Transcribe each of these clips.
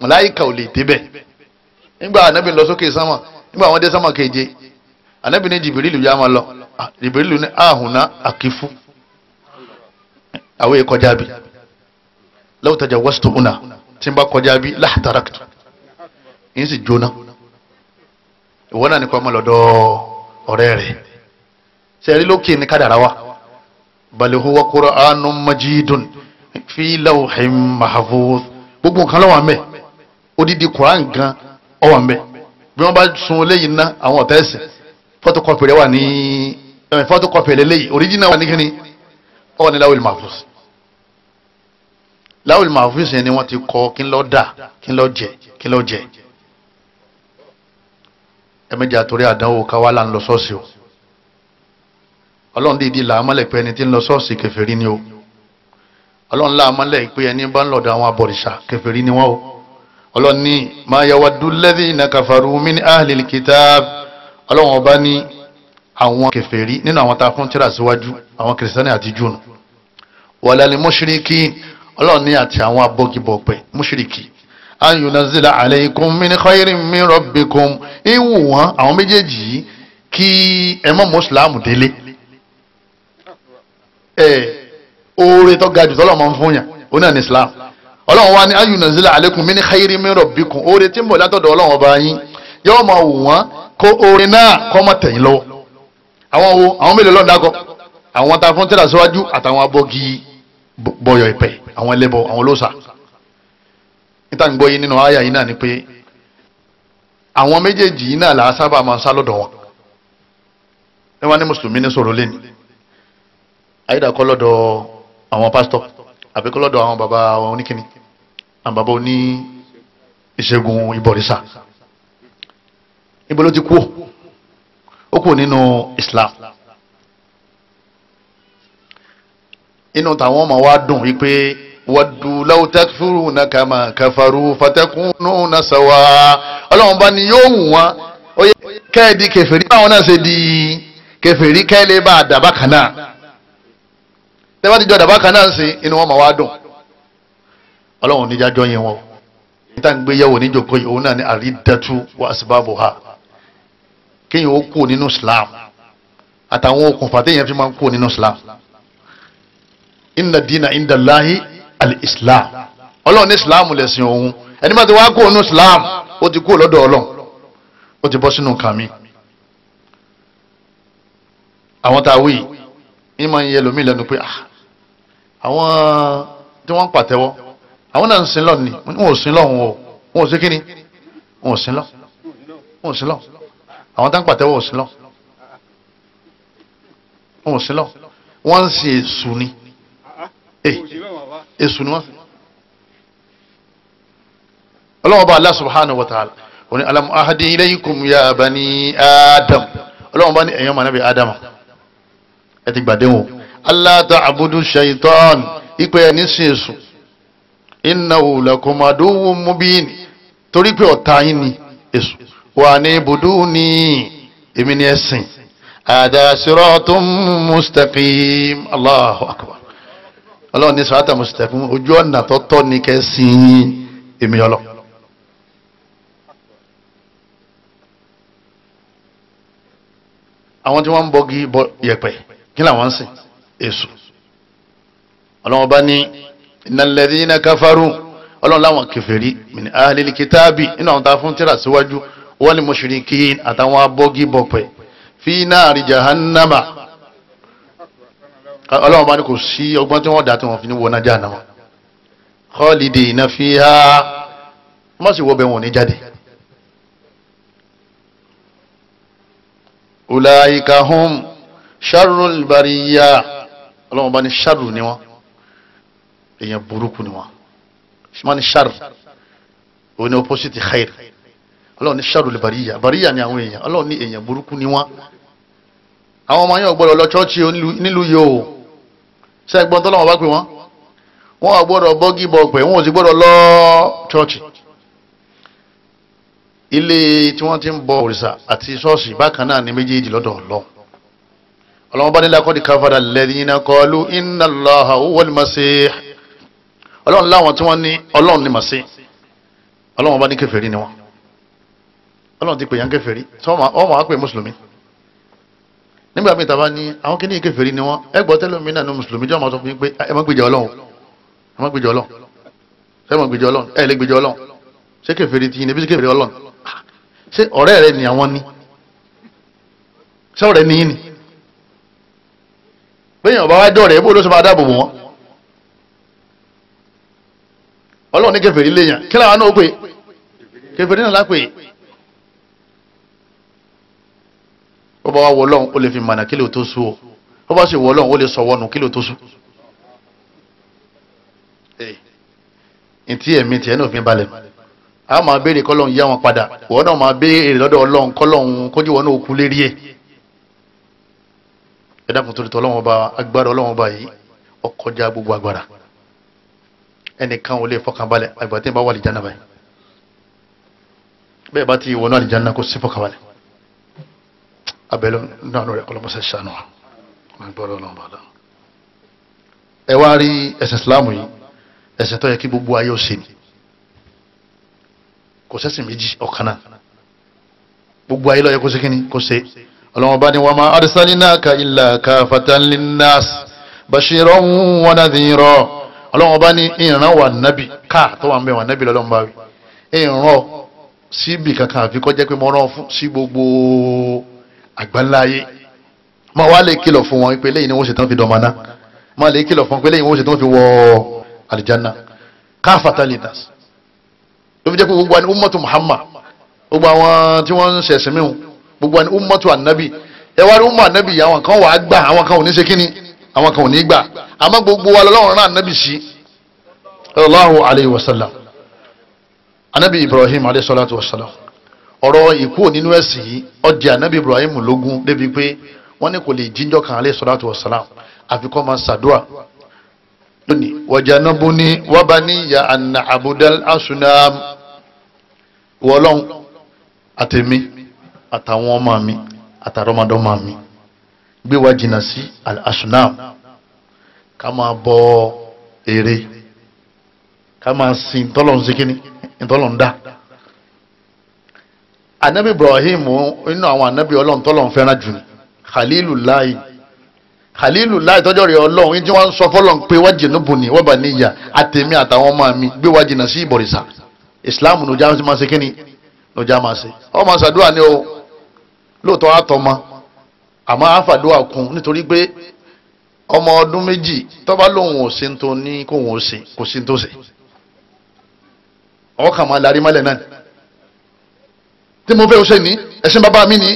màláíkà ò lè débẹ̀ nígbà ànábì lọ sókè sánmà nígbà wọ́n dé sánmà keje ànábì ní jìbìrìlù yá máa lọ jìbìrìlù ní àhùnà àkífú àwọn èkọjá bí law tajawaztu una tí n bá kọjá bí lahtaraktu yín sì jóná ìwọ náà ní kọ́ ọmọ lọ́dọ̀ ọ̀rẹ́ rẹ̀ sẹ́rí lókè ní kádàrá wa bal huwa qur'anun majidun fi lawhin mahfuz gbogbo nǹkan ló wà ńbẹ̀ odidi Quran gan ó wà ńbẹ̀ bí wọ́n bá sun léyìn ná àwọn ọ̀tá ẹ̀sìn photocopy rẹ̀ wà ní photocopy rẹ̀ léyìn original wà ní kíni ó wà ní lawhil mahfuz lawhil mahfuz yẹn ni wọ́n ti kọ́ kí n lọ dà kí n lọ jẹ kí n lọ jẹ ẹ̀mẹ́jà torí àdánwò káwá là ń lọ sọ́ọ̀sì o ọlọ́run dìídì là á mọ́lẹ̀ pé ẹni tí ń lọ sọ́ọ̀sì kèfèrí ni o ọlọ́run là á mọ́lẹ̀ pé ẹni bá ń lọ̀dọ̀ àwọn abọ̀rìṣà kèfèrí ni wọ́n o ọlọ́run ní ma yawaddu alladhina kafaru min ahlil kitab ọlọ́run ọba ní àwọn kèfèrí nínú àwọn tá a fún tírà síwájú àwọn kìrìsìtánì àti júùnù walal mushrikin ọlọ́run ní àti àwọn abọ́gibọ̀pẹ̀ mushriki an yunazila alaykum min khairin min rabbikum ìwù wọn àwọn méjèèjì yìí kí ẹ mọ́ mùsùlùmù délé oore tó ga jù tọ́lọ̀ máa ń fún yàn ó náà ní islam ọlọ́run wa ní an yunazila alaykum min khairin min rabbikum oore tí ń bọ̀ látọ̀dọ̀ ọlọ́run ọba yín yóò máa wù wọ́n kó oore náà kọ́ mọ́ tẹ̀yìn lọ́wọ́ àwọn wo àwọn mélòó lọ́ọ̀ dákọ̀ àwọn tá a fún tẹ́lá síwájú àtàwọn abọ́gi bọ̀yọ̀ ìpẹ́ àwọn ẹlẹ́bọ àwọn olóòṣà níta ń gbọ́ yín nínú àyà yìí náà ni pé àwọn méjèèjì yìí náà là á sábà máa ń sá lọ́dọ̀ wọn ẹ wá ní mùsùlùmí ní sọ̀rọ̀ lẹ́nu ayédàkọ́ lọ́dọ̀ àwọn pásítọ̀ àbí kọ́ lọ́dọ̀ àwọn bàbá oníkíní àwọn bàbá oní ìṣègùn ìbọ̀rìṣà níbo ló ti kú ó kú nínú Islam inú tàwọn ọmọ wa dùn wípé waddu law takfuruna kama kafaru fatakununa sawa ọlọ́run bá ní yóò wù wọ́n ó yẹ kẹ́ẹ̀dì kèfèrí báwọn náà ṣe di kèfèrí kẹ́ẹ̀lẹ́ bá àdàbà kan náà tẹ́wọ́n ti jọ àdàbà kan náà sí inú wọn máa wá dùn ọlọ́run níjàjọ́ yẹn wọn níta ń gbé yẹ̀wò níjòkó yìí òun náà ní àrídàtú wa asbabuha kéèyàn ó kú nínú Islam àtàwọn okùnfà téèyàn fi máa ń kú nínú Islam inna dina inda Allahi al-Islam ọlọ́run ní Islam lẹ̀sìn òun ẹni máa ti wá kú nínú Islam ó ti kú lọ́dọ̀ ọlọ́run ó ti bọ́ sínú nǹkan mi àwọn tá a wí ní máa ń yẹ lómi lẹ́nu pé àwọn tí wọ́n ń pàtẹ́wọ́ àwọn náà ń sin lọ́ọ̀ ni wọn ò sin lọ́hùn o wọn ò sí kíni wọn ò sin lọ́ wọn ò sin lọ́ àwọn tá ń pàtẹ́wọ́ ò sin lọ́ wọn ò sin lọ́ wọ́n ń sin èṣù ni èṣù ni wọ́n ọlọ́wọ́n bá Allah subhanahu wa ta'ala wọ́n ní alam ahadi ilaykum ya bani adam ọlọ́wọ́n bá ní ẹ̀yàn mọ̀ nábì adam ẹ ti gbàdé wọn Allah ta'budu shaitan ipe ẹni sin èṣù innahu lakum aduwwun mubin torí pé ọ̀tá yín ni èṣù wà ní ibuduni èmi ni ẹ̀sìn ada siratun mustaqim Allahu akbar ọlọ́run ní sirata mustaqim ojú ọ̀nà tọ́tọ́ ní kẹ́sìn èmi ọlọ́ àwọn tí wọ́n ń bọ́gi yẹ̀pẹ̀ kí làwọn ń sìn èṣù ọlọ́run bá ní innal ladhina kafaru ọlọ́run láwọn kèfèrí min ahlil kitabi nínú àwọn tá a fún tírà síwájú wal mushrikin àtàwọn abọ́gi bọ̀pẹ̀ fi nari jahannama ọlọ́run bá ní kò sí ọgbọ́n tí wọ́n dá tí wọ́n fi ní wọ́n náà jahannama khalidina fiha wọ́n sì wọ́bẹ̀ wọn ní jáde ulaika hum sharrul bariyya ọlọ́run bá ní sharru ni wọ́n èèyàn burúkú ni wọ́n wọ́n ní sharr òun ni opposite khair ọlọ́run ní sharrul bariyya bariyya ni àwọn èèyàn ọlọ́run ní èèyàn burúkú ni wọ́n àwọn ọmọ yẹn ò gbọ́dọ̀ lọ chọ́ọ̀chì nílùú yìí o ṣe ẹgbọ́n tó lọ́wọ́ bá pè wọ́n ò gbọ́dọ̀ bọ́gì bọ̀pẹ̀ wọn ò sì gbọ́dọ̀ lọ chọ́ọ̀chì ilé tí wọ́n ti ń bọ òrìṣà àti ṣọ́ọ̀ṣì bákan náà ní méjèèjì lọ́dọ̀ ọlọ́run bá ní laqad kafara alladhina qalu inna Allaha huwal masih ọlọ́run láwọn tí wọ́n ní ọlọ́run ní masih ọlọ́run bá ní kèfèrí ni wọ́n ọlọ́run ti pè yàn kèfèrí ọmọ wa pè mùsùlùmí nígbà míì tàbá ní àwọn kìíní kèfèrí ni wọ́n ẹgbọ́ tẹ́lẹ̀ mi náà ní mùsùlùmí jọ́ máa sọ fún yín pé ẹ má gbèjà ọlọ́run ẹ má gbèjà ọlọ́run ṣé má gbèjà ọlọ́run ẹ lè gbèjà ọlọ́run ṣé kèfèrí ti yín níbi sí kèfèrí ọlọ́run ṣé ọ̀rẹ́ rẹ ni àwọn ní ṣé ọ̀rẹ́ ni yín ni bẹ́ẹ̀ yàn bá wá dọ̀rẹ́ bó ló ṣe máa dáàbò bò wọ́n ọlọ́run ní kèfèrí léèyàn kí làwọn náà ó pè kèfèrí náà lápè ó bá wá wọ ọlọ́run ó lè fi mànà kí lè tó sú o ó bá sì wọ ọlọ́run ó lè sọ wọnù kí lè tó sú ntí ẹ̀mí tiẹ̀ náà fi balẹ̀ a máa béèrè kọ́lọ́run yá wọn padà wọ́n náà máa béèrè lọ́dọ̀ ọlọ́run kọ́lọ́run kójú wọn náà kú lérí ẹ̀ ẹ dákun torí tọ́ ọlọ́run ọba agbára ọlọ́run ọba yìí ó kọjá gbogbo agbára ẹnìkan ò lè fọkànbalẹ̀ àgbà tí ń bá wà lìjánà báyìí bẹ́ẹ̀ bá ti wọnú àlìjánà kó sí fọkànbalẹ̀ abẹ́lẹ́ náà rẹ̀ ọlọ́mọṣẹ́ ṣàánú àgbọ̀rọ̀ ọlọ́mọ bàdá. ẹ wá rí ẹ̀sìn Islam yìí ẹ̀sìn tó yẹ kí gbogbo ayé ó ṣe ni kò sẹ́sìn méjì ọ̀kan náà gbogbo ayé ló yẹ kó ṣe kíni kó ṣe ọlọ́mọ bá ní wa ma arsalnaka illa kafatan linnas bashiran wa nadhira ọlọ́mọ bá ní ìran wà nábì káà tó wà ń bẹ wà nábì lọ́lọ́mọ bá wí ìran síbi kankan àfi kó jẹ́ pé mo rán fún sí gbogbo àgbáńláyé ma wá lè kìlọ̀ fún wọn pé lẹ́yìn ni wọ́n ṣe tán fi dọ̀mọ́ná ma lè kìlọ̀ fún wọn pé lẹ́yìn wọ́n ṣe tán fi wọ àlìjánná káfàtà linnas ló fi jẹ́ pé gbogbo àni ummatu Muhammad gbogbo àwọn tí wọ́n ń ṣẹ̀sìn mìíràn gbogbo àni ummatu ànábì ẹ wá rí umma ànábì àwọn kan wà á gbà àwọn kan ò ní ṣe kíni àwọn kan ò ní gbà àmọ́ gbogbo wa lọ́wọ́ rán ànábì sí sallallahu alayhi wa sallam ànábì Ibrahim alayhi salatu wa sallam ọ̀rọ̀ ìkú nínú ẹ̀sìn yìí ọjà ànábì Ibrahim lógún débi pé wọ́n ní kò lè jíjọ́ kan alayhi salatu wa salam àfikọ́ máa ṣàdúrà lónìí wajanabuni wa baniya an na'budal asnam wọ́lọ́n àtẹ̀mí àtàwọn ọmọ mi àtàrọmọdọ́mọ mi gbé wa jìnnà sí al-asnam ká máa bọ ère ká máa sin tọ́lọ̀ ń sekínì tọ́lọ̀ ń dá anabi Ibrahim inú àwọn anabi ọlọ́run tọ́lọ̀ ń fẹ́ràn jù ní Khalilulahi tọ́jọ́ rẹ̀ ọlọ́run tí wọ́n ń sọ fọ́lọ́n pé wajinubuni wa baniya àtẹ̀mí àtàwọn ọmọ mi gbé wa jìnnà sí ìbọ̀rìṣà Islam ló já máa ṣe kíni ló já máa ṣe ọ máa ṣàdúrà ní o lóòótọ́ àtọmọ àmọ́ àfàdúrà kún nítorí pé ọmọ ọdún méjì tọ́ba lòun ò sí tó ní kóun ò sí kò sí tó ṣe ọwọ́ kà máa larí mọ́lẹ̀ náà tí mo fẹ́ ṣe ní ẹ̀sìn bàbá mi ní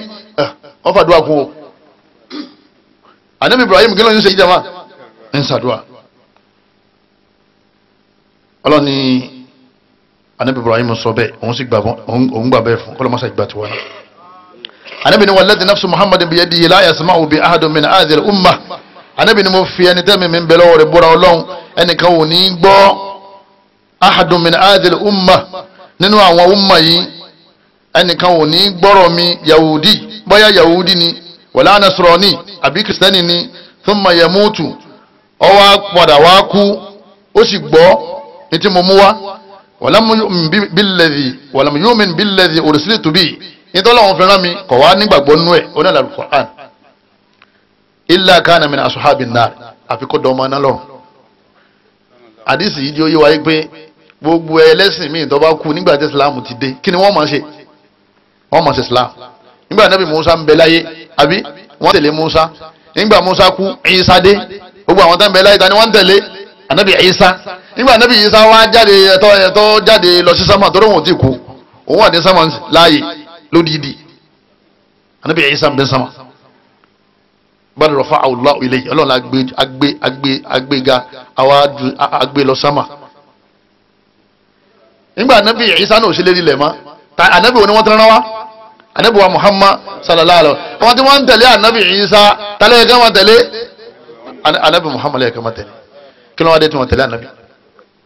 ọ fàdúrà kún o Ànábì Ibrahim kí ló ń ṣe ìjàmá ń ṣàdúrà ọlọ́ni Ànábì Ibrahim sọ bẹ́ẹ̀ òun sì gbà bẹ́ẹ̀ fún kọ́lọ́mọ́sá ìgbà tí wọ́n náà Ànábì ni walladhi nafsu Muhammadin biyadihi la yasma'u bi ahadin min hadhihi al-ummah Ànábì ni mo fi ẹni tẹ́mi mi ń bẹ lọ́wọ́ rẹ̀ búra ọlọ́run ẹnìkan ò ní gbọ́ ahadun min hadhihi al-ummah nínú àwọn umma yìí ẹnìkan ò ní gbọ́rọ̀ mi yahudi bóyá yahudi ni wala nasrani àbí kìrìsìtẹ́nì ni thumma yamutu ó wá padà wá kú ó sì gbọ́ ní tí mo mú wá walam yu'min billadhi ursiltu bihi nítorí àwọn fẹ́ràn mi kọ̀ wá nígbàgbọ́ nú ẹ̀ ó nílò al-Qur'an illa kana min ashabin nar àfikọ́ dọ́mọ náà lọ́rùn àdìsí yìí di oyé wáyé pé gbogbo ẹlẹ́sìn míì tó bá kú nígbà tí Islam ti dé kí ni wọ́n máa ṣe wọ́n máa ṣe Islam nígbà Ànábì Musa ń bẹ láyé àbí wọ́n tẹ̀lé Musa nígbà Musa kú Isa dé gbogbo àwọn tó ń bẹ láyé ta ni wọ́n tẹ̀lé Ànábì Isa nígbà Ànábì Isa wá jáde ẹ̀tọ́ jáde lọ sí sámà tó lóun ti kú òun wà ní sámà láàyè lódìdí Ànábì Isa ń bẹ sámà bal rafa'ahu Allahu ilayhi ọlọ́run agbéga agbé lọ sámà nígbà Ànábì Isa náà ò ṣe lérí lẹ̀ mọ́ Ànábì wo ni wọ́n tẹ́rán wá Ànábì wa Muhammad sallallahu alaihi wasallam wọ́n tí wọ́n ń tẹ̀lé Ànábì Isa tálẹ̀ ẹ̀kẹ́ wọn tẹ̀lé Ànábì Muhammad ẹ̀kẹ́ wọn tẹ̀lé kí ló wá dé tí wọ́n tẹ̀lé Ànábì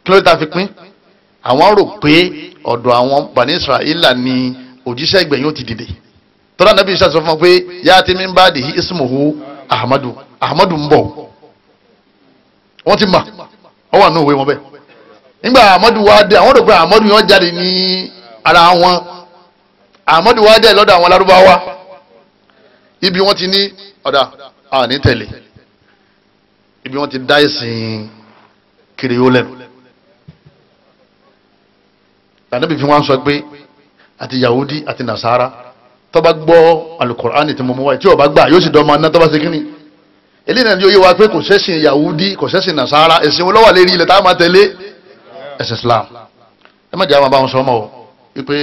kí ló ta fi pín àwọn rò pé ọ̀dọ̀ àwọn Bani Israila ni òjíṣẹ́ ìgbẹ̀yìn ó ti dìde tọ́lá Ànábì Isa sọ fún wọn pé ya'ti min ba'dihi ismuhu Ahmadu ń bọ̀ wọ́n ti mà ọ wà ní òwe wọn bẹ́ẹ̀ nígbà Ahmadu wá dé àwọn rò pé Ahmadu yẹn jáde ní ara wọn. Ahmadu wá dé lọ́dọ̀ àwọn Lárúbáwá ibi wọ́n ti ní ọ̀dà àní tẹ̀lé ibi wọ́n ti dá ìsìn kiri yóò lẹ́nu. Ànábì fi wọ́n sọ pé àti Yahudi àti Nasara tó bá gbọ́ Al-Qur'ani tí mo mú wáyé tí ó bá gbà yóò sì dọ́mọ aná tó bá ṣe kíni. Eléyìí náà ni ó yé wa pé kò sẹ́sìn Yahudi kò sẹ́sìn Nasara ẹ̀sìn olówó lérí ilẹ̀ tá a máa tẹ̀lé ẹ̀sìn Islam. Ẹ má jẹ́ àwọn abáwọn sọmọ o wípé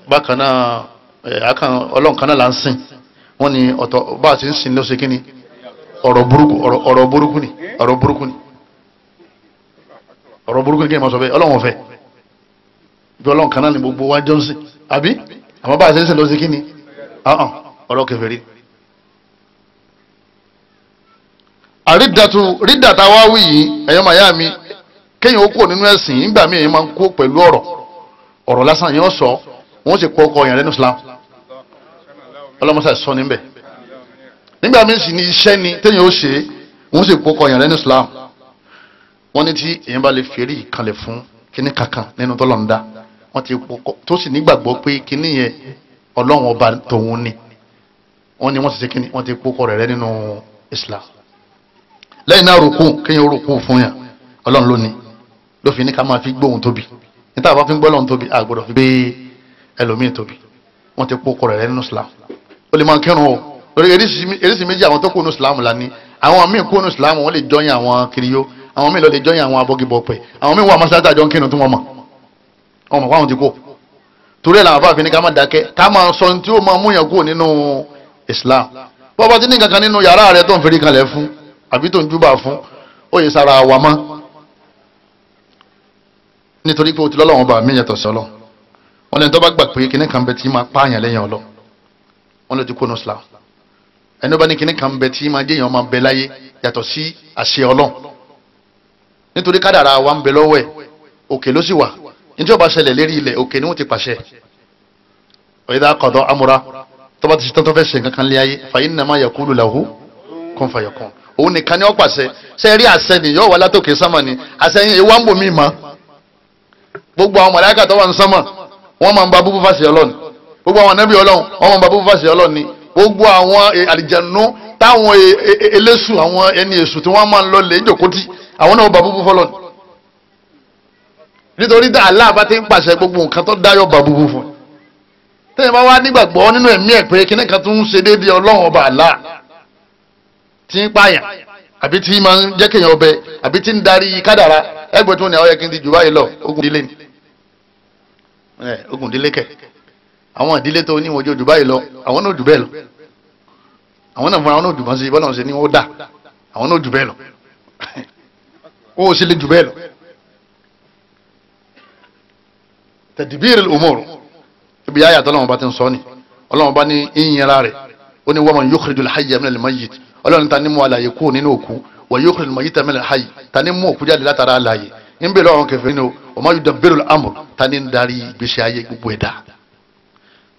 bákan náà Ọlọ́run kan náà là ń sìn wọ́n ní ọ̀tọ̀ bá a ti ń sìn ló ṣe kíni ọ̀rọ̀ burúkú ni kí ẹ máa sọ bẹ́ẹ̀ Ọlọ́run ọ̀fẹ́ bí Ọlọ́run kan náà ni gbogbo wa jọ ń sìn àbí àmọ́ bá a ṣe ń sìn ló ṣe kíni ọ̀rọ̀ kèfèrí. rídàtà wá wí yìí ẹ̀yọ́ màyá mi kéèyàn ó kó nínú ẹ̀sìn nígbà míì máa ń kó pẹ̀lú ọ̀rọ̀ lásán yẹn sọ wọ́n sì kọ́ ọkọ yẹn lẹ́nu Islam ọlọ́mọṣà sọ níbẹ̀ nígbà míì sì ní iṣẹ́ ni téèyàn ó ṣe wọ́n sì kọ́ ọkọ yẹn lẹ́nu Islam wọ́n ní tí èèyàn bá lè fèrè ìkànlẹ̀ fún kíní kankan nínú tọ́lọ́ndá wọ́n ti kọ́ tó sì nígbàgbọ́ pé kíní yẹn Ọlọ́run ọba tòun ni wọ́n ní wọ́n ti ṣe kíní wọ́n ti kọ́ ọkọ rẹ̀ nínú Islam lẹ́yìn náà rúkú kéèyàn rúkú fún yàn Ọlọ́run ló ní ló fi ní ká máa fi gbóhùn tóbi níta bá fi ń gbọ́ Ọlọ́run tóbi àgbọ̀dọ̀ fi gbé ẹlòmíì tóbi wọ́n ti kó kọrẹ̀ rẹ̀ nínú Islam ó lè máa kírun o lórí eréṣì méjì àwọn tó kó nínú Islam la ní àwọn míì kó nínú Islam wọ́n lè jọyìn àwọn kiriyó àwọn míì lọ lè jọyìn àwọn abọ́gibọ̀pẹ̀ àwọn míì wà mọ́sálásí àjọ ń kírun tí wọ́n mọ̀ wọ́n mọ̀ fáwọn ti kó torí ẹ̀ làwọn bá fi ní ká máa dákẹ́ ká máa sọ tí ó máa múyàn kó nínú Islam bọ́ bá ti ní kankan nínú yàrá rẹ̀ tó ń ferí kalẹ̀ fún àbí tó ń júbà fún ó yẹ sára wa mọ́ nítorí pé o ti lọ́lọ́wọ́n bá mi yàtọ̀ sí ọlọ́ wọn lẹ́ni tó bá gbà pé kíní kan bẹ tí máa pààyàn lẹ́yìn ọlọ́ wọn lè ti kó nù Islam ẹni bá ní kíní kan bẹ tí máa jẹ́yàn máa bẹ láyé yàtọ̀ sí àṣẹ ọlọ́ nítorí kádàrá wa ń bẹ lọ́wọ́ ẹ̀ òkè ló sì wà nítorí ọba ṣẹlẹ̀ lérí ilẹ̀ òkè ni wọ́n ti pàṣẹ idha qada amra tó bá ti ṣe tán tó fẹ́ ṣe nǹkan kan lé ayé fa innama yaqulu lahu kun fayakun òun nìkan ni ó pàṣẹ ṣe rí àṣẹ nìyọ́ wà látòkè sánmà ni àṣẹ yẹn ìwà ń bò mí mọ́ gbogbo àwọn màláíkà tó wà ní sánmà wọ́n máa ń ba búbú fàṣẹ Ọlọ́run gbogbo àwọn ànábì Ọlọ́run wọ́n máa ń ba búbú fàṣẹ Ọlọ́run ni gbogbo àwọn àlìjànú táwọn eléṣù àwọn ẹni èṣù tí wọ́n máa ń lọ lè jòkótì àwọn náà ba búbú fọlọ́ni nítorí dá Allah bá ti ń pàṣẹ gbogbo nǹkan tó dáyọ̀ ba búbú fún tẹ́yìn bá wá nígbàgbọ́ nínú ẹ̀mí ẹ̀ pé kíní kan tó ń ṣe déédéé Ọlọ́run ọba Allah tí ń pààyàn àbí tí máa ń jẹ́ kéèyàn ọbẹ̀ àbí tí ń darí kádàrá ẹgbẹ́ tó ní àwọn yẹ kí n ti jù báyìí lọ ogun ìdílé ni ogun ìdílé kẹ àwọn ìdílé tó ní wọn jù báyìí lọ àwọn náà jù bẹ́ẹ̀ lọ àwọn náà fúnra wọn náà jù bọ́n sí bọ́lá wọn ṣe ní wọ́n dà àwọn náà jù bẹ́ẹ̀ lọ wọn ò sì lè jù bẹ́ẹ̀ lọ. tadbirul umur ibi ayé àtọ́lọ́wọ́n bá ti ń sọ ni Ọlọ́wọ́n bá ní ìyìnra rẹ̀ ó ní wa man yukhrijul hayya minal mayyit Ọlọ́run ta ní mú àlàyé kú nínú òkú wa yukhrijul mayyita minal hayy ta ní mú òkú jáde látara àlàyé ń bèèrè ọ̀run kẹfẹ́ ní o ma yudabbirul amr ta ní ń darí ìgbésí ayé gbogbo ẹ̀dá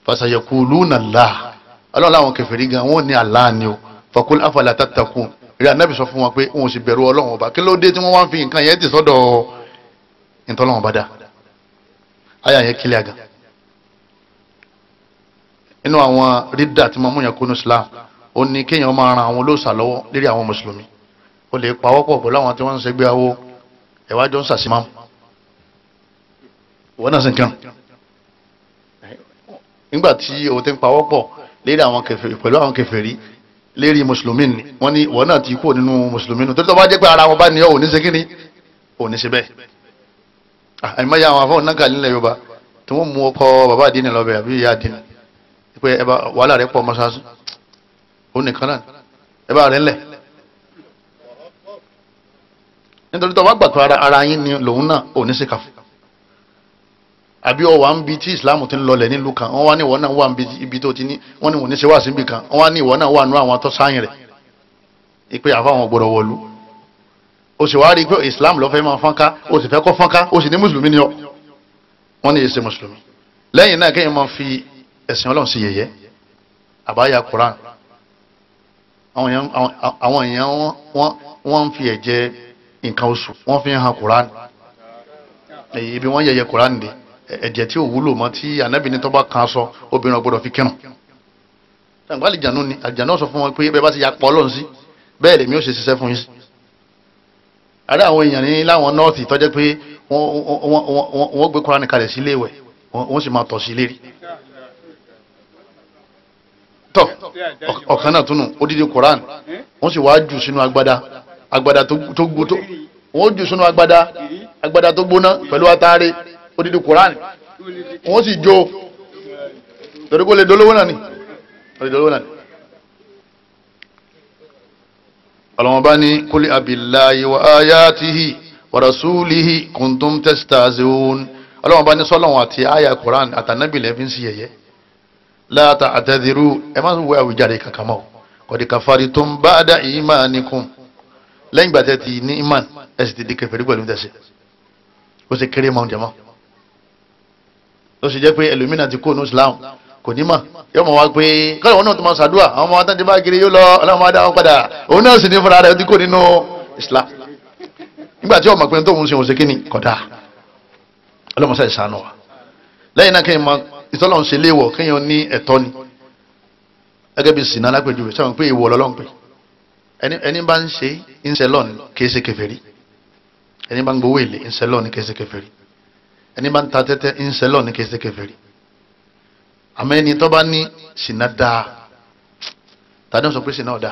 fasayaquluna Allah Ọlọ́run láwọn kẹfẹ́ rí gan wọ́n ní Allah ni o faqul afala tattaqun rí anábì sọ fún wọn pé wọn ò sì bẹ̀rù Ọlọ́run ọba kí ló dé tí wọ́n wá ń fi nǹkan yẹn ti sọ́dọ̀ ìtọ́lọ́run ọba dá ayà yẹn kílẹ̀ àgàn inú àwọn rídà tí wọ́n mú yẹn kó ní Islam ó ní kéèyàn máa ran àwọn olóòṣà lọ́wọ́ lérí àwọn mùsùlùmí ó lè pawọ́pọ̀ pẹ̀lú àwọn tí wọ́n ń ṣẹgbẹ́ awó ẹ̀wájọ́ ń sàṣìmáàmù ìwọ́n náà sì ń kàn nígbà tí o ti ń pawọ́pọ̀ lérí àwọn kèfèrí pẹ̀lú àwọn kèfèrí lérí mùsùlùmí ni wọ́n ní ìwọ́n náà ti kú nínú mùsùlùmí nù tó tó bá jẹ́ pé ara wọn bá ní ọ̀ ní ṣe kíni ò ní ṣe bẹ́ẹ̀ àìmọye àwọn afọ́ náà kà nílẹ̀ Yorùbá tí wọ́n mú ọkọ bàbá àdínì lọ́bẹ̀ àbí ìyá àdínì pé ẹba wàhálà rẹ̀ pọ̀ mọ́sáàsì ó nìkan náà ẹba rẹ̀ ńlẹ̀ nítorí tó bá gbà pé ara yín ni lòun náà ò ní síkà fún àbí ọwà ń bi tí ìsìláàmù ti ń lọlẹ̀ nílùú kan wọ́n wá ní ìwọ náà wà ń bi ibi tó ti ní wọ́n ní wọ́n ní ṣe wá síbi kan wọ́n wá ní ìwọ náà wà nú àwọn tó sáyìn rẹ̀ ìpè àfáwọn gbọdọ̀ wọ̀lú o sì wá rí i pé ìsìláàmù ló fẹ́ máa fọ́nká o sì fẹ́ kọ́ fọ́nká o sì ní mùsùlùmí ni ọ wọ́n ní èsè mùsùlùmí lẹ́yìn náà kéèyàn máa fi ẹ̀sìn Ọlọ́run sí yẹ̀yẹ́ àbáyá Quran àwọn èèyàn wọ́n ń fi ẹ̀jẹ̀ nǹkan oṣù wọ́n fi ń han Quran ibi wọ́n yẹ̀yẹ́ Kùránì dé ẹ̀jẹ̀ tí ò wúlò mọ́ tí ànábì ní tó bá kan aṣọ obìnrin ọgbọ́dọ̀ fi kírun ṣàǹgbá àlìjànú ni àlìjànú sọ fún wọn pé bẹ́ẹ̀ bá ti ya pọ̀ Ọlọ́run sí bẹ́ẹ̀ lèmi ó ṣe ṣiṣẹ́ fún yín sí. àdá àwọn èèyàn ní láwọn nọ́ọ̀tì tó jẹ́ pé wọ́n gbé Kùránì kalẹ̀ sí ilé ìwẹ̀ wọ́n sì máa tọ̀ sí ilé rí. tọ́ ọ̀kan náà túnú odidi Kùránì wọ́n sì wá jù sínú agbada tó gbó tó wọ́n jù sínú agbada tó gbóná pẹ̀lú atare odidi Kùránì wọ́n sì jó torí kó lè dolówó náà ni ọlọ́mọba ní kúlì abillahi wa ayatihi wa rasulihi kuntum tastahzi'un ọlọ́mọba ní sọ́lọ́wọ́n àti àyà Kùránì àtànábì lẹ́fín sí yẹ̀yẹ́ la ta'tadhiru ẹ má wọ àwùjáde kankan mọ́ qad kafartum ba'da imanikum lẹ́yìn gbàtẹ́ ti ní iman ẹ sì ti di kèfèrí pẹ̀lú tẹ̀sí ó sì kéré mọ́ jẹ́mọ́ ó sì jẹ́ pé ẹlòmínà ti kó ní Islam kò ní mà yóò mọ̀ wá pé kọ́lọ̀ wọn náà tó máa ṣàdúrà àwọn ọmọ atán ti bá kiri yóò lọ ọlọ́mọ adá wọn padà òun náà sì ní fúnra rẹ̀ ti kó nínú Islam nígbà tí ọmọ pé tó ń ṣe òun ṣe kíni kódà ọlọ́mọ sẹ́ ìṣàánú wa lẹ́yìn náà kéèyàn mọ ìtọ́lọ́run ṣe léèwọ̀ kéèyàn ní ẹ̀tọ́ ni gẹ́gẹ́ bí sìnà lápèjúwe sẹ́wọ̀n pé ìwọ lọ́lọ́run pé ẹni bá ń ṣe ìṣẹ́lọ́n kìí ṣe kèfèrí ẹni bá ń gbowó èlé ìṣẹ́lọ́n kìí ṣe kèfèrí ẹni bá ń ta tẹ́tẹ́ ìṣẹ́lọ́n kìí ṣe kèfèrí àmọ́ ẹni tó bá ní sìnà dáa tàbí wọ́n sọ pé sìnà ọ̀dà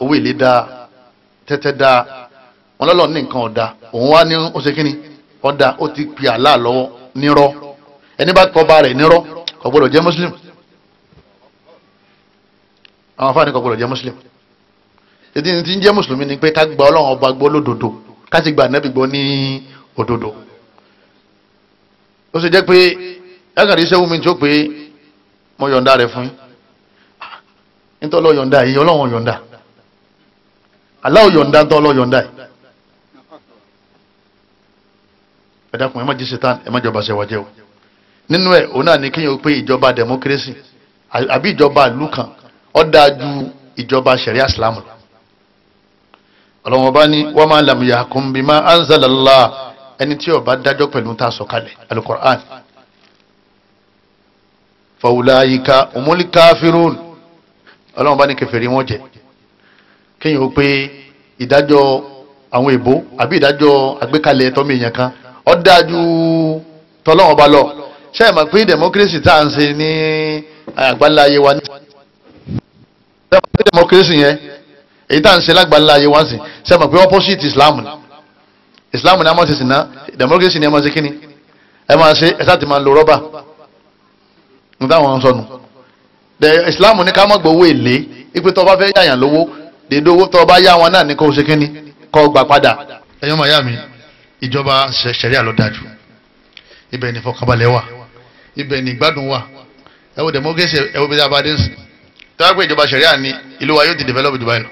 owó èlé dáa tẹ́tẹ́ dáa wọn lọ́lọ́ ní nǹkan ọ̀dà òun wá ní ó ṣe kíni ọ̀dà ó ti pè àlá lọ́wọ́ nírọ́ ẹni bá kọ́ bá rẹ̀ nírọ́ kò gbọ́dọ̀ jẹ́ muslim àwọn afáàní kò gbọ́dọ̀ jẹ́ muslim ètí ní ti ń jẹ́ mùsùlùmí ni pé ká gba Ọlọ́run ọba gbọ́ lódodo ká sì gba ànábì gbọ́ ní òdodo ó sì jẹ́ pé ẹ̀kàrí iṣẹ́ wúmi tí ó pé mo yọ̀ǹda rẹ̀ fún yín nítorí ọlọ́ yọ̀ǹda yìí Ọlọ́run yọ̀ǹda Allah yọ̀ǹda tó ọlọ́ yọ̀ǹda yìí ẹ dákun ẹ má jí ṣetán ẹ má jọba ṣẹwàjẹ́ o nínú ẹ̀ òun náà ní kéèyàn pé ìjọba democracy àbí ìjọba ìlú kan ó dáa ju ìjọba sharia islam lọ Ọlọ́run ọba ní wa ma lam yahkum bima anzalallah ẹni tí ó bá dájọ́ pẹ̀lú tá a sọ kalẹ̀ alukur'an fa ulaika umul kafirun Ọlọ́run ọba ní kèfèrí wọn jẹ́ kéèyàn ó pé ìdájọ́ àwọn èbó àbí ìdájọ́ àgbékalẹ̀ tọ́mí èèyàn kan ó dáa ju tọ́lọ́run ọba lọ ṣe é mọ̀ pé democracy tá à ń ṣe ní àgbáláyé wa ní democracy yẹn èyí tá à ń ṣe lágbàláyé wa sí ṣe é mọ̀ pé opposite Islam ni Islam ni a máa ṣe sìnà democracy ni a máa ṣe kíni ẹ máa ṣe ẹ sáà ti máa lo rọ́bà ní táwọn sọnù Islam ní ká má gbowó èlé ipe tó bá fẹ́ yàyàn lówó dédé owó tó bá yá wọn náà ní kó ṣe kíni kó gbà padà ẹ̀yọ́ màá yá mi ìjọba ṣẹ̀ríà ló dájú ibẹ̀ ni fọkànbalẹ̀ wà ibẹ̀ ni ìgbádùn wà ẹ wo democracy ẹ wo bí a bá dé sí tó wá pé ìjọba ṣẹ̀ríà ní ìlú wa yóò ti develop Dubai lọ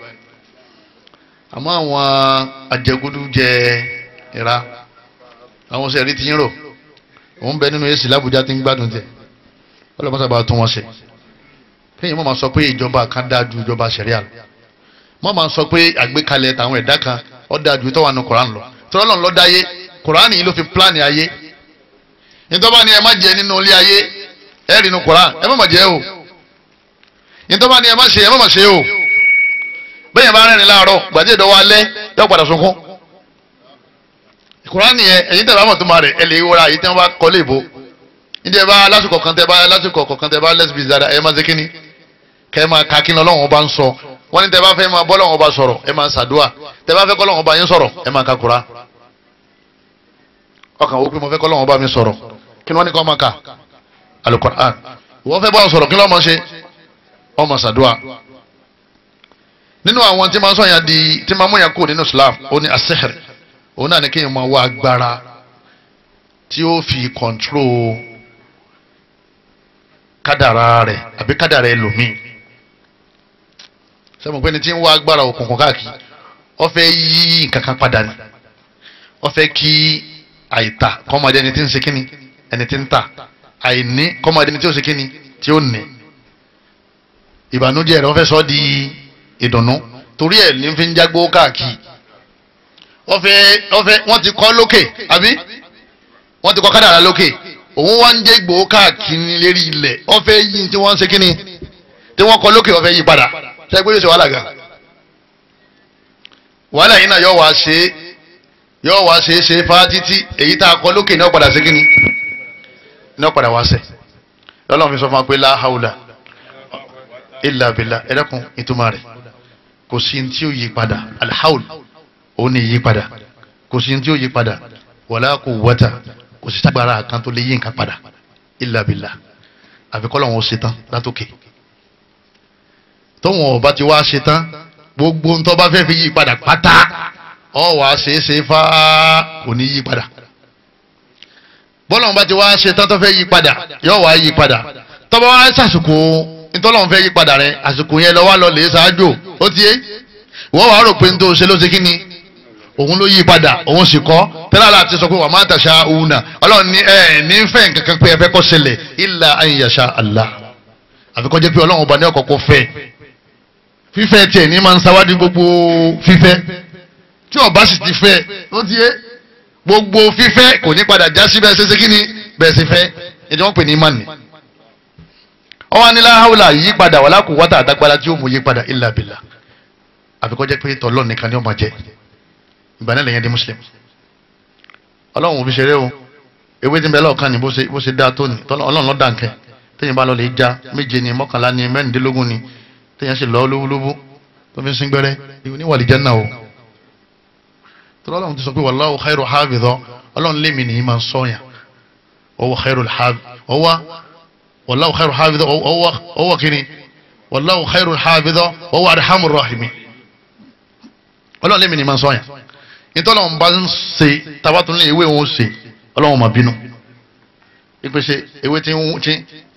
àmọ́ àwọn àjẹgúdú jẹ ìra àwọn sẹ̀rí ti ń rò òun bẹ nínú èsì lábújá tí ń gbádùn tẹ ọlọ́mọ́sàbà tún wọn ṣe kéèyàn mọ́ máa sọ pé ìjọba kan dáa ju ìjọba ṣẹ̀ríà lọ mọ́ máa sọ pé àgbékalẹ̀ tàwọn ẹ̀dá kan ó dáa ju tó wà nínú Koran lọ tọ́lọ́ lọ́n lọ́ dáyé Koran yìí ló fi pílánì ayé ìtọ́ba ni ẹ má jẹ nínú ilé ayé ẹ rí inú Koran ẹ má jẹ o ìtọ́ba ni ẹ má ṣe o bẹ́ẹ̀ bá rẹ́rìn láàárọ̀ gbàdé ìdọ́wọ́ alẹ́ yóò padà sunkún Koran yẹn ẹ̀yin tẹ̀ bá mọ̀ tó máa rẹ̀ ẹ lè wọra èyí tí wọ́n bá kọ́ lè bó níbi ẹ bá lásìkò kan tẹ bá lẹ́sibí dára ẹ máa ṣe kíní kẹ́ ẹ máa ka kí ni Ọlọ́run bá ń sọ wọ́n ní tẹ bá fẹ́ máa bọ́ Ọlọ́run bá sọ̀rọ̀ ẹ máa ṣàdúà tẹ bá fẹ́ kọ́ Ọlọ́run bá yín sọ̀rọ̀ ẹ máa ka Koran ọkàn wo pé mo fẹ́ kọ́ Ọlọ́run bá mi sọ̀rọ̀ kí ni wọ́n ní kọ́ máa ka Al-Qur'an wọ́n fẹ́ bá sọ̀rọ̀ kí ló máa ṣe ọ máa ṣàdúà nínú àwọn tí máa ń sọ̀yàn di tí máa mú yàn kú nínú Islam ó ní as-sihr òun náà ní kéèyàn máa wá agbára tí ó fi kọ̀ntró kádàrá rẹ̀ àbí kádàrá ẹlòmíì sẹ́mu pé ní tí ń wá agbára òkùnkùn káàkiri ó fẹ́ yí nǹkan kan padà ní ó fẹ́ kí àìtà kọ́mọdé ẹni tí ń ṣe kíni ẹni tí ń tà àìní kọ́mọdé ẹni tí ó ṣe kíni tí ó ní ìbànújẹ́ rẹ̀ wọ́n fẹ́ sọ di ìdùnnú torí ẹ̀ ní fi ń jágbó káàkiri wọ́n ti kọ́ lókè àbí wọ́n ti kọ́ kádàrá lókè òun wá ń jẹ́ gbòó káàkiri lérí ilẹ̀ wọ́n fẹ́ yí tí wọ́n ń ṣe kíni tí wọ́n kọ́ lókè wọ́n fẹ́ yí padà ṣe pé yóò ṣe wàhálà gan wàhálà yìí náà yóò wá ṣe fa títí èyí tá a kọ́ lókè ní ọ̀padà ṣe kíni ní ọ̀padà wá ṣe lọ́lọ́run fi sọ fún wa pé la haula illa billah ẹ̀dẹ́kun ìtumọ̀ rẹ̀ kò sí tí ó yí padà alhaul ó ní yí padà kò sí tí ó yí padà wala quwwata kò sí tágbára kan tó lè yí nǹkan padà illa billah àfikọ́lọ́wọ́n ó ṣetán látòkè tóun ọba ti wá ṣetán gbogbo ntọ́ bá fẹ́ fi yí padà pátá ọ wà ṣeéṣe fá kò ní yí padà bọ́lọ́wọ́n bá ti wá ṣetán tó fẹ́ yí padà yọ wá yí padà tọ́ba wá ṣàṣùkò ntọ́lọ́wọ́n fẹ́ yí padà rẹ àsìkò yẹn lọ́wọ́ lọ lè ṣáájú ó ti yé wọ́n wàá rò pé n tó ṣe ló ṣe kí ni òun ló yí padà òun sì kọ́ tẹ́lá láti sọ pé wà má tàṣà òun náà ọlọ́run ní ní fẹ́ nǹkan kan pé ẹ fẹ́ kó ṣẹlẹ̀ illa an yasha Allah àfikọ́ jẹ́ pé ọlọ́run ọba ní ọ̀kọ̀ọ̀kọ̀ fẹ́ fífẹ́ tiẹ̀ ní máa ń sáwádìí gbogbo fífẹ́ tí ọba sì ti fẹ́ ó ti yé gbogbo fífẹ́ kò ní padà já sí bẹ́ẹ̀ ṣe kí ni bẹ́ẹ̀ ṣe fẹ́ ẹni wọ́n pè ní mánì ọwọ́ ní la hawla yí padà wala quwwata àdágbára tí ó mú yí padà illa billah àfikọ́ jẹ́ pé tọ́lọ́ nìkan ni ó máa jẹ́ ìbànú lẹ́yìn di muslim ọlọ́run òbí ṣeré o ewé tí ń bẹ lọ́ọ̀kan ni bó ṣe dá tó ní ọlọ́run lọ́ọ́ dànkẹ́ téèyàn bá lọ lè já méje ni mọ́kànlá ni mẹ́rìndínlógún ni téèyàn sì lọ́ọ́ lóbúlóbú tó fi ń sín gbẹ́rẹ́ ìwé ní wàlìjẹ́ náà o tó ọlọ́run ti sọ pé wallahu khairu hafidha ọlọ́run lémi nìyí máa ń sọ̀yàn ọwọ́ khairu wallahu khairu hafidha ọwọ́ kìíní wallahu khairu hafidha ọwọ́ arhamur rahimin ọlọ́run lémi nìyí máa ń sọ̀yàn ìtọ́lọ́wọ́n bá ń ṣe tabatun ní ewé wọn ṣe ọlọ́wọ́n máa bínú ìpèsè ewé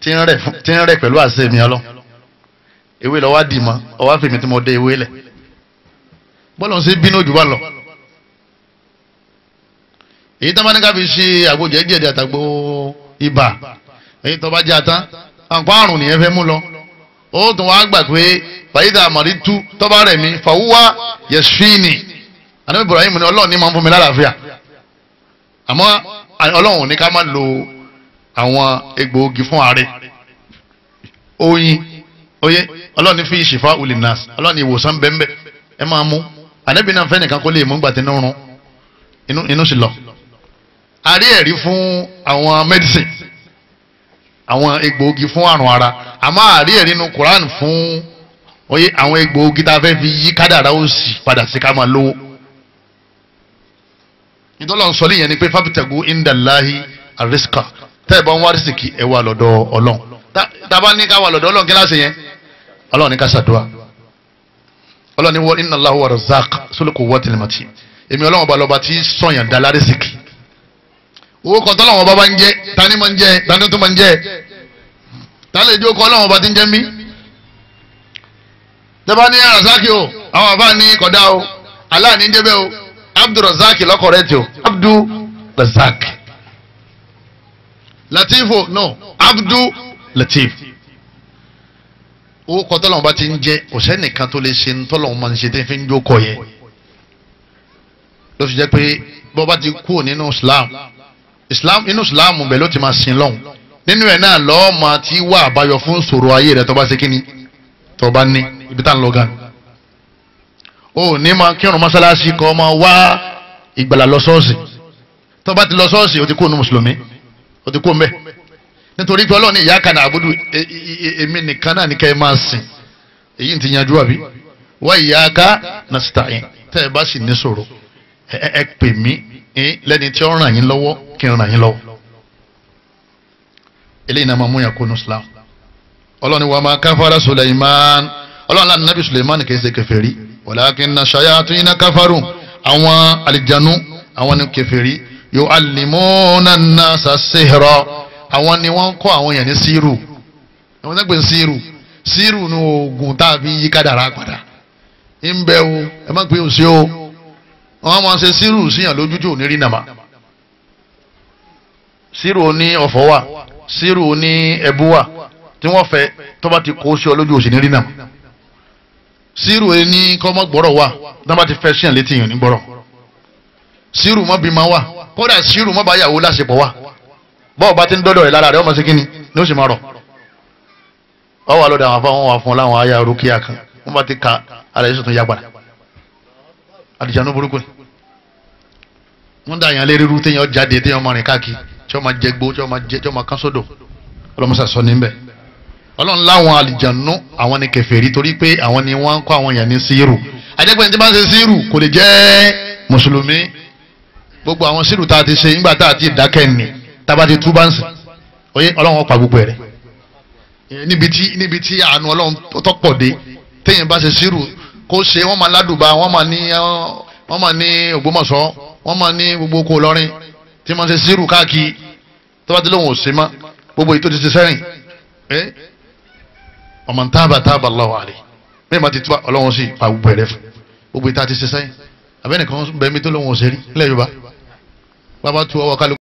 tí ń rẹ̀ pẹ̀lú àṣẹ mi ọlọ́ ewé lọ́wọ́ dì mọ́ ọwọ́ fèmí tí mo dé ewé lẹ̀ bọ́lọ̀ ń ṣe bínú jù bá lọ èyí tó bá ní ká fi ṣe àgbo jẹ́jẹ́ àtàgbo ibà èyí tó bá jẹ́ àtán àǹkó àrùn nìyẹn fẹ́ mú lọ ó tún wá gbà pé fàyídà àmọ̀rítú tó bá rẹ̀ mí fàwúwá yẹsfíìnì ànábì Ibrahim ní ọlọ́run ní máa ń fún mi lálàáfíà àmọ́ ọlọ́run ní ká má lo àwọn egbòogi fún àárẹ̀ oyin oyé ọlọ́run ní fi ìṣìfà ulil nas ọlọ́run ní ìwòsàn bẹ́ẹ̀ ẹ máa mú ànábì náà fẹ́ nìkan kó lè mú gbàtẹ́ náà rún inú sì lọ. a rí ẹ̀rí fún àwọn medicine àwọn egbòogi fún àrùn ara àmọ́ a rí ẹ̀rí nínú Quran fún oyé àwọn egbòogi tá a fẹ́ fi yí kádàrá ó sì padà sí ká máa lówó ìtọ́lọ́ sọlí yẹn ni pé fábítẹ̀gù indalahi ariska tẹ́ ẹ̀ bá ń wá rísìkì ẹ̀ wà lọ́dọ̀ ọlọ́run tábà ní ká wà lọ́dọ̀ ọlọ́run kí láṣẹ yẹn ọlọ́run ní ká ṣàdúrà ọlọ́run ní wọ́n inna Allahu wa razaq sólùkù wọ́tìlì màtí èmi ọlọ́run ọba lọ́ba tí sọ̀yàn dá lárísìkì owó kan tọ́lọ́run ọba bá ń jẹ́ tani máa ń jẹ́ tani tó máa ń jẹ́ tani lè jókòó ọlọ́run ọba tí ń jẹ́ mí tẹ́bá ní razaki o àwọn àbá ní kọ̀dá o aláàní ń jẹ́ bẹ́ẹ̀ o Abdulrazak lọkọrẹ tí o Abdulrazak Latifu no Abdulatif owó kọ tọ́lọ́wọ́n bá ti ń jẹ́ kò sẹ́nìkan tó lè ṣe ń tọ́lọ́wọ́n máa ń ṣe tẹ́ fi ń jókòó yẹ ló fi jẹ́ pé bọ́ bá ti kú nínú Islam inú Islam bẹ̀ ló ti máa sin lọ́hùn nínú ẹ̀ náà lọ́ọ́ máa ti wá àbáyọ fún ṣòro ayé rẹ̀ tó bá ṣe kíni tó bá ní ibi tá à ń lọ gan ó ní ma kírun mọ́sálásí kọ́ ma wá ìgbàlà lọ sọ́ọ̀sì tó bá ti lọ sọ́ọ̀sì ó ti kó nu mùsùlùmí ó ti kó mbẹ́ nítorí pé ọlọ́ọ̀ni ìyá kan àbúdù èmi nìkan náà ní ká ẹ máa sìn èyí ti yanjú àbí wá ìyá ká nasta'in tẹ́ ẹ bá sì ní sọ̀rọ̀ ẹ pè mí lẹ́ni tí ó ràn yín lọ́wọ́ kí n ràn yín lọ́wọ́ eléyìí náà máa mú yàn kó nu Islam ọlọ́ọ̀ni wa ma káfárá Suleiman ọlọ́ọ̀ni láti nábì Suleiman kì í ṣe kèfèrí walakinna shayatina kafaru àwọn àlìjánu àwọn ní kèfèrí yu'allimuna an-nasa sihra àwọn ni wọ́n kọ́ àwọn èèyàn ní síírù àwọn tẹ́gbẹ̀ síírù ní oògùn tàbí yí kádàrá padà ń bẹ o ẹ má pé òsì o wọ́n máa ṣe síírù síyàn lójú tí ò ní rí nàmà síírù oní ọ̀fọ̀ wà síírù oní ẹbú wà tí wọ́n fẹ́ tó bá ti kó sí ọ lójú òsì ní rí nàmà síírù ẹni kọ́ mọ́ gbọ́rọ̀ wà tó bá ti fẹ́ síyàn létí yàn ní gbọ́rọ̀ sírù mọ́ bí máa wà kódà sírù mọ́ bá yàwó láṣepọ̀ wà bọ́ọ̀ bá ti ń dọ́dọ̀ rẹ̀ lára rẹ̀ ọmọ sí kíni ní ó sì máa rọ̀ ọ wà lọ́dọ̀ àwọn afáwọn wà fún láwọn ayá rúkìá kan wọ́n bá ti ka ara yẹn sọ̀tún yá padà àdìjànú burúkú ni wọ́n dá àyàn lérí rú téèyàn jáde téèyàn máa rìn káàkiri tí wọ́n máa jẹ gbó tí wọ́n máa kán sódò ọlọ́mọṣà sọ níbẹ̀ ọlọ́run láwọn àlìjànú àwọn ni kèfèrí torí pé àwọn ni wọ́n ń kọ́ àwọn èèyàn ní síírù àjẹpẹ́ ní tí wọ́n ṣe síírù kò lè jẹ́ mùsùlùmí gbogbo àwọn síírù tá a ti ṣe nígbà tá a ti dákẹ́ ni tá a bá ti tú báǹsì oyè ọlọ́run ó pa gbogbo rẹ̀ níbi tí àánú ọlọ́run tó pọ̀ dé téèyàn bá ṣe síírù kó ṣe wọ́n máa ládùbà wọ́n máa ní Ògbómọ̀ṣọ́ wọ́n máa ní gbogbo oko Ìlọrin tí wọ́n ṣe síírù káàkiri tó bá ti lóun ò ṣe mọ́ gbogbo ètò ti ṣe sẹ́yìn ọmọ ntaaba taaba Allahu alayhi bẹ́ẹ̀ ma ti tuba ọlọ́wọ́n sì pa gbogbo ẹ̀rẹ́ fún gbogbo ìta ti ṣe sẹ́yìn abẹ́nìkan bẹ́ẹ̀ mi tó lóun ò ṣe rí nílẹ̀ Yorùbá bàbá tu ọwọ́ kálukú.